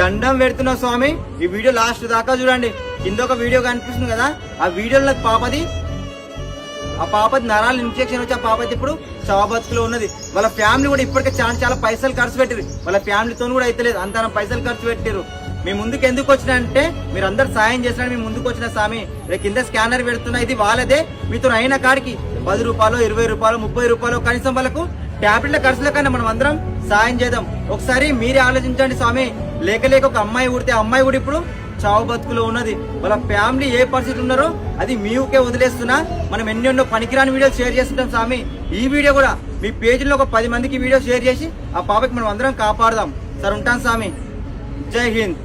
దండం పెడుతున్నా స్వామి. ఈ వీడియో లాస్ట్ దాకా చూడండి. కింద ఒక వీడియో కనిపిస్తుంది కదా, ఆ వీడియోలో ఆ పాపది నరాలు ఇన్ఫెక్షన్ వచ్చి ఆ పాపది ఇప్పుడు చావబతుకులో ఉన్నది. వాళ్ళ ఫ్యామిలీ కూడా ఇప్పటికే చాలా పైసలు ఖర్చు పెట్టారు. వాళ్ళ ఫ్యామిలీతో కూడా అయితే లేదు, అంత పైసలు ఖర్చు పెట్టారు. మీ ముందుకు ఎందుకు వచ్చినా అంటే మీరు అందరు సాయం చేసినా మీ ముందుకు వచ్చిన స్వామి. కింద స్కానర్ పెడుతున్నా, ఇది వాళ్ళదే. మీతో అయిన కాడికి 10 రూపాయలు 20 రూపాయలు 30 రూపాయలు కనీసం వాళ్ళకు ట్యాబ్లెట్ల ఖర్చుల కన్నా మనం అందరం సాయం చేద్దాం. ఒకసారి మీరే ఆలోచించండి స్వామి. లేక ఒక అమ్మాయి ఊడితే అమ్మాయి కూడా ఇప్పుడు చావు బతుకులో ఉన్నది. వాళ్ళ ఫ్యామిలీ ఏ పరిస్థితి ఉన్నారో అది మీకే వదిలేస్తున్నా. మనం ఎన్నెన్నో పనికిరాని వీడియోలు షేర్ చేస్తుంటాం స్వామి. ఈ వీడియో కూడా మీ పేజీలో ఒక 10 మందికి వీడియో షేర్ చేసి ఆ పాపకి మనం అందరం కాపాడదాం. సార్ ఉంటాను స్వామి. జై హింద్.